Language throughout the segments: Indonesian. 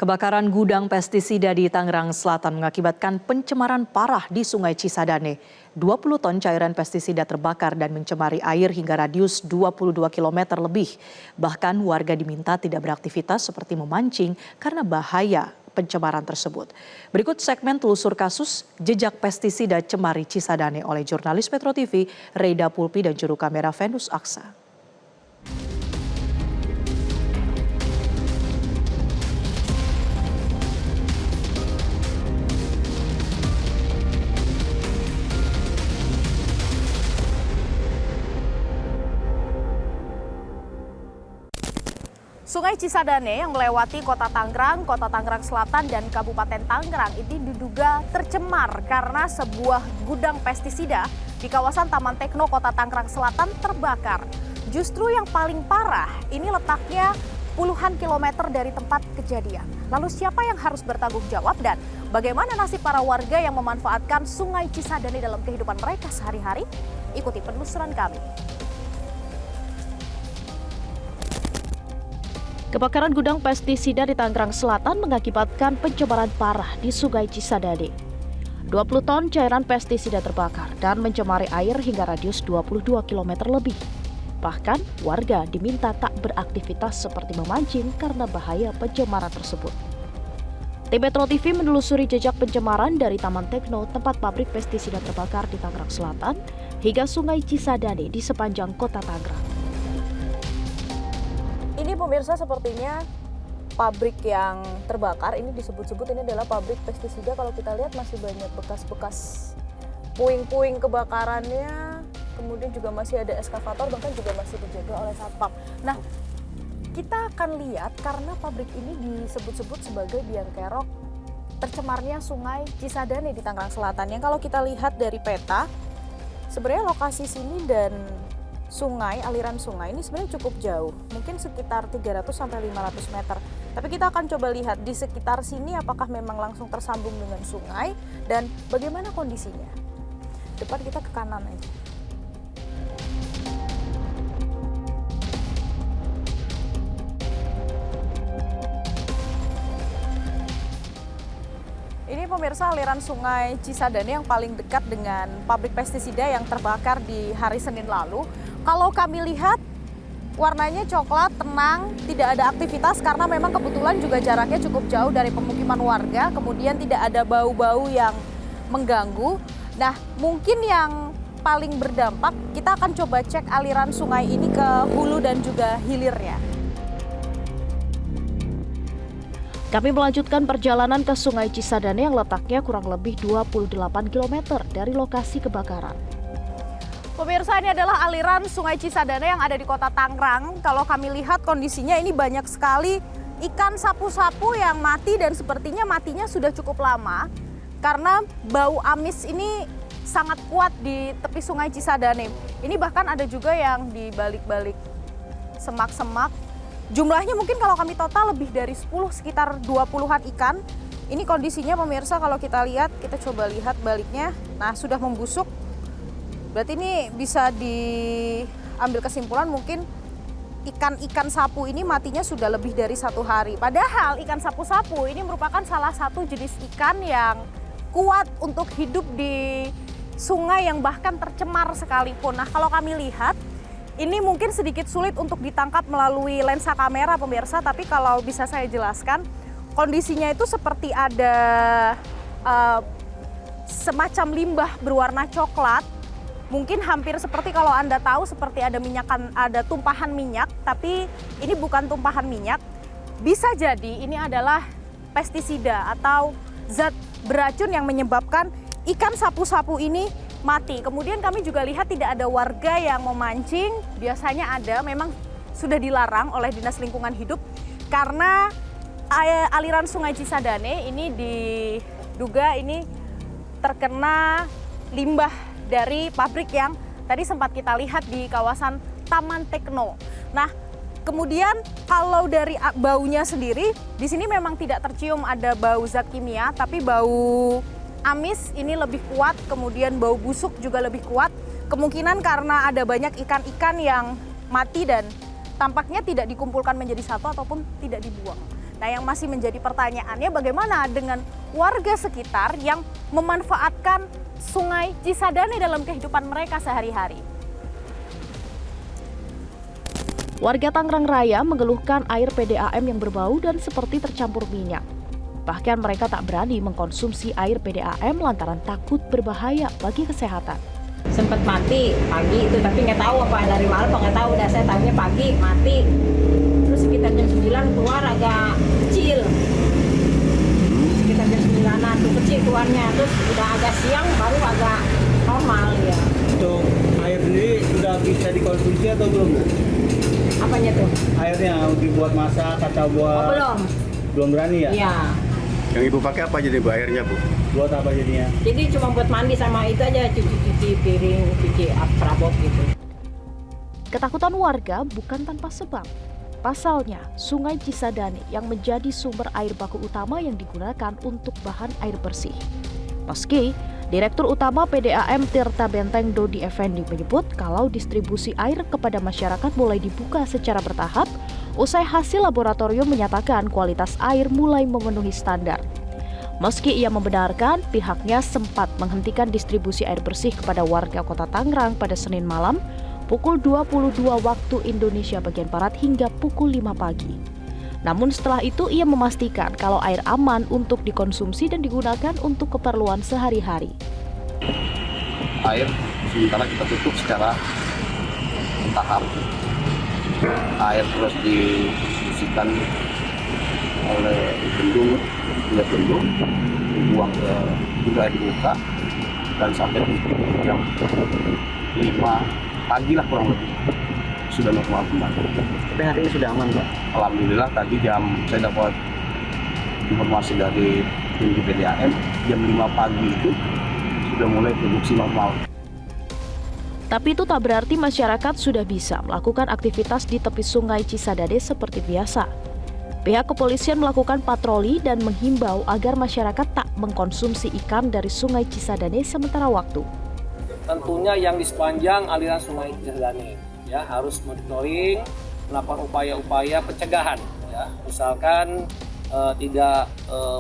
Kebakaran gudang pestisida di Tangerang Selatan mengakibatkan pencemaran parah di Sungai Cisadane. 20 ton cairan pestisida terbakar dan mencemari air hingga radius 22 km lebih. Bahkan warga diminta tidak beraktivitas seperti memancing karena bahaya pencemaran tersebut. Berikut segmen telusur kasus jejak pestisida cemari Cisadane oleh jurnalis Metro TV, Reda Pulpi dan juru kamera Venus Aksa. Sungai Cisadane yang melewati Kota Tangerang Selatan, dan Kabupaten Tangerang ini diduga tercemar karena sebuah gudang pestisida di kawasan Taman Tekno Kota Tangerang Selatan terbakar. Justru yang paling parah ini letaknya puluhan kilometer dari tempat kejadian. Lalu siapa yang harus bertanggung jawab dan bagaimana nasib para warga yang memanfaatkan Sungai Cisadane dalam kehidupan mereka sehari-hari? Ikuti penelusuran kami. Kebakaran gudang pestisida di Tangerang Selatan mengakibatkan pencemaran parah di Sungai Cisadane. 20 ton cairan pestisida terbakar dan mencemari air hingga radius 22 km lebih. Bahkan warga diminta tak beraktivitas seperti memancing karena bahaya pencemaran tersebut. Tim Metro TV menelusuri jejak pencemaran dari Taman Tekno, tempat pabrik pestisida terbakar di Tangerang Selatan, hingga Sungai Cisadane di sepanjang Kota Tangerang. Ini pemirsa, sepertinya pabrik yang terbakar ini disebut-sebut ini adalah pabrik pestisida. Kalau kita lihat masih banyak bekas-bekas puing-puing kebakarannya, kemudian juga masih ada eskavator, bahkan juga masih dijaga oleh satpam. Nah, kita akan lihat karena pabrik ini disebut-sebut sebagai biang kerok tercemarnya Sungai Cisadane di Tangerang Selatan. Yang kalau kita lihat dari peta, sebenarnya lokasi sini dan sungai, aliran sungai ini sebenarnya cukup jauh, mungkin sekitar 300 sampai 500 meter. Tapi kita akan coba lihat di sekitar sini apakah memang langsung tersambung dengan sungai dan bagaimana kondisinya. Depan kita ke kanan aja. Ini pemirsa aliran Sungai Cisadane yang paling dekat dengan pabrik pestisida yang terbakar di hari Senin lalu. Kalau kami lihat warnanya coklat, tenang, tidak ada aktivitas karena memang kebetulan juga jaraknya cukup jauh dari pemukiman warga, kemudian tidak ada bau-bau yang mengganggu. Nah, mungkin yang paling berdampak, kita akan coba cek aliran sungai ini ke hulu dan juga hilirnya. Kami melanjutkan perjalanan ke Sungai Cisadane yang letaknya kurang lebih 28 km dari lokasi kebakaran. Pemirsa, ini adalah aliran Sungai Cisadane yang ada di Kota Tangerang. Kalau kami lihat kondisinya ini banyak sekali ikan sapu-sapu yang mati dan sepertinya matinya sudah cukup lama karena bau amis ini sangat kuat di tepi Sungai Cisadane. Ini bahkan ada juga yang di balik-balik semak-semak. Jumlahnya mungkin kalau kami total lebih dari 10, sekitar 20-an ikan. Ini kondisinya pemirsa, kalau kita lihat, kita coba lihat baliknya. Nah, sudah membusuk. Berarti ini bisa diambil kesimpulan mungkin ikan-ikan sapu ini matinya sudah lebih dari 1 hari. Padahal ikan sapu-sapu ini merupakan salah satu jenis ikan yang kuat untuk hidup di sungai yang bahkan tercemar sekalipun. Nah, kalau kami lihat, ini mungkin sedikit sulit untuk ditangkap melalui lensa kamera pemirsa, tapi kalau bisa saya jelaskan, kondisinya itu seperti ada semacam limbah berwarna coklat. Mungkin hampir seperti kalau Anda tahu seperti ada tumpahan minyak, tapi ini bukan tumpahan minyak. Bisa jadi ini adalah pestisida atau zat beracun yang menyebabkan ikan sapu-sapu ini mati. Kemudian kami juga lihat tidak ada warga yang memancing, biasanya ada, memang sudah dilarang oleh Dinas Lingkungan Hidup karena aliran Sungai Cisadane ini diduga ini terkena limbah dari pabrik yang tadi sempat kita lihat di kawasan Taman Tekno. Nah, kemudian kalau dari baunya sendiri, di sini memang tidak tercium ada bau zat kimia, tapi bau amis ini lebih kuat, kemudian bau busuk juga lebih kuat. Kemungkinan karena ada banyak ikan-ikan yang mati dan tampaknya tidak dikumpulkan menjadi satu ataupun tidak dibuang. Nah, yang masih menjadi pertanyaannya bagaimana dengan warga sekitar yang memanfaatkan Sungai Cisadane dalam kehidupan mereka sehari-hari. Warga Tangerang Raya mengeluhkan air PDAM yang berbau dan seperti tercampur minyak. Bahkan mereka tak berani mengkonsumsi air PDAM lantaran takut berbahaya bagi kesehatan. Sempat mati pagi itu, tapi nggak tahu apa dari malam, nggak tahu. Udah saya tahunya pagi mati. Terus sekitar jam 9 keluar agak kecil. Sekitar jam 9-an tuh kecil keluarnya. Terus udah agak siang baru agak normal ya. Untuk air sendiri sudah bisa dikonsumsi atau belum? Apanya tuh? Airnya dibuat masak atau buat? Oh, belum. Belum berani ya? Iya. Yang ibu pakai apa jadi bu airnya bu? Buat apa jadinya? Jadi cuma buat mandi sama itu aja, cuci-cuci piring, cuci perabot gitu. Ketakutan warga bukan tanpa sebab. Pasalnya, Sungai Cisadane yang menjadi sumber air baku utama yang digunakan untuk bahan air bersih. Meski Direktur Utama PDAM Tirta Benteng Dodi Effendi menyebut kalau distribusi air kepada masyarakat mulai dibuka secara bertahap, usai hasil laboratorium menyatakan kualitas air mulai memenuhi standar. Meski ia membenarkan pihaknya sempat menghentikan distribusi air bersih kepada warga Kota Tangerang pada Senin malam pukul 22 waktu Indonesia bagian Barat hingga pukul 5 pagi. Namun setelah itu ia memastikan kalau air aman untuk dikonsumsi dan digunakan untuk keperluan sehari-hari. Air sementara kita tutup secara bertahap. Air terus didistribusikan oleh bendung, dibuang ke juga dibuka dan sampai jam 5 pagi lah kurang lebih sudah normal kembali. Tapi hari ini sudah aman Pak? Alhamdulillah tadi saya dapat informasi dari tim PDAM jam 5 pagi itu sudah mulai produksi normal. Tapi itu tak berarti masyarakat sudah bisa melakukan aktivitas di tepi Sungai Cisadane seperti biasa. Pihak kepolisian melakukan patroli dan menghimbau agar masyarakat tak mengkonsumsi ikan dari Sungai Cisadane sementara waktu. Tentunya yang di sepanjang aliran Sungai Cisadane ya harus monitoring, melakukan upaya-upaya pencegahan ya. Misalkan tidak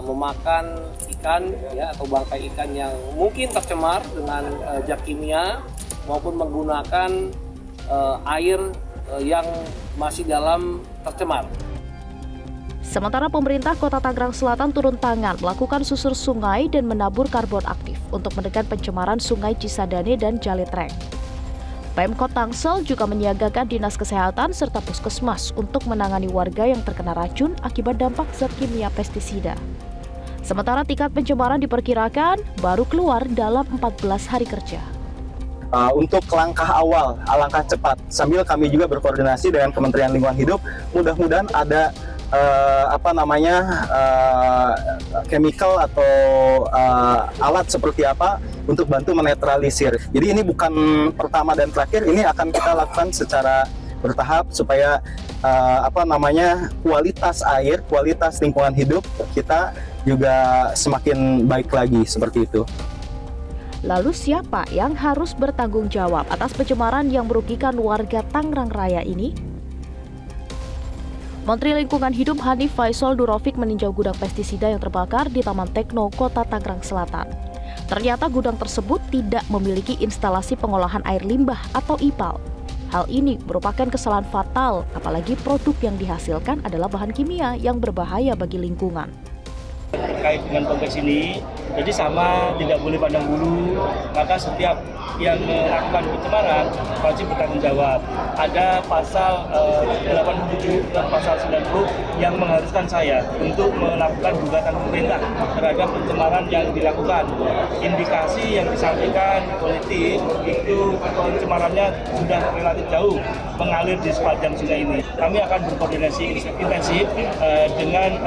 memakan ikan ya atau bangkai ikan yang mungkin tercemar dengan zat kimia maupun menggunakan air yang masih dalam tercemar. Sementara pemerintah Kota Tangerang Selatan turun tangan melakukan susur sungai dan menabur karbon aktif untuk menekan pencemaran Sungai Cisadane dan Jalitreng. Pemkot Tangsel juga menyiagakan dinas kesehatan serta puskesmas untuk menangani warga yang terkena racun akibat dampak zat kimia pestisida. Sementara tingkat pencemaran diperkirakan baru keluar dalam 14 hari kerja. Untuk langkah awal, langkah cepat, sambil kami juga berkoordinasi dengan Kementerian Lingkungan Hidup, mudah-mudahan ada chemical atau alat seperti apa untuk bantu menetralisir. Jadi ini bukan pertama dan terakhir, ini akan kita lakukan secara bertahap supaya kualitas air, kualitas lingkungan hidup kita juga semakin baik lagi seperti itu. Lalu siapa yang harus bertanggung jawab atas pencemaran yang merugikan warga Tangerang Raya ini? Menteri Lingkungan Hidup Hanif Faisal Durofik meninjau gudang pestisida yang terbakar di Taman Tekno, Kota Tangerang Selatan. Ternyata gudang tersebut tidak memiliki instalasi pengolahan air limbah atau IPAL. Hal ini merupakan kesalahan fatal, apalagi produk yang dihasilkan adalah bahan kimia yang berbahaya bagi lingkungan. Terkait dengan konteks ini, jadi sama tidak boleh pandang bulu, maka setiap yang melakukan pencemaran wajib bertanggung jawab. Ada pasal 87 dan pasal 90 yang mengharuskan saya untuk melakukan gugatan pemerintah terhadap pencemaran yang dilakukan. Indikasi yang disampaikan politik itu pencemarannya sudah relatif jauh mengalir di sepanjang sungai ini. Kami akan berkoordinasi intensif dengan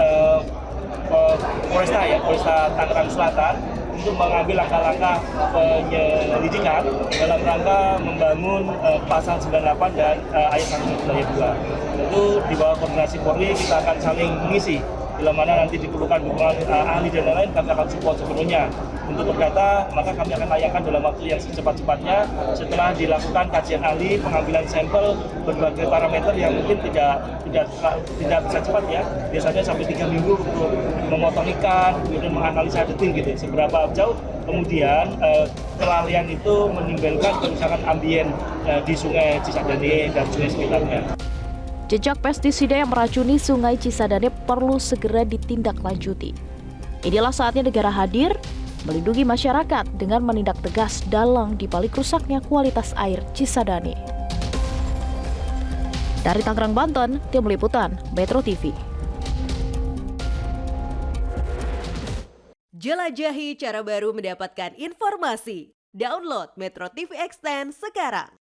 Polresta Tangerang Selatan untuk mengambil langkah-langkah penyelidikan dalam rangka membangun pasal 98 dan ayat 1 ayat 2. Tentu di bawah koordinasi Polri kita akan saling mengisi. bila mana nanti diperlukan dukungan ahli dan lain-lain, kami akan support sepenuhnya. Untuk perdata, maka kami akan tayangkan dalam waktu yang secepat-cepatnya setelah dilakukan kajian ahli, pengambilan sampel berbagai parameter yang mungkin tidak bisa cepat ya. Biasanya sampai 3 minggu untuk memotong ikan, kemudian menganalisa detil gitu, seberapa jauh kemudian kelalaian itu menimbulkan kerusakan ambien di Sungai Cisadane dan sungai sekitarnya. Jejak pestisida yang meracuni Sungai Cisadane perlu segera ditindaklanjuti. Inilah saatnya negara hadir melindungi masyarakat dengan menindak tegas dalang dibalik rusaknya kualitas air Cisadane. Dari Tangerang, Banten, Tim Liputan Metro TV. Jelajahi cara baru mendapatkan informasi. Download Metro TV Extend sekarang.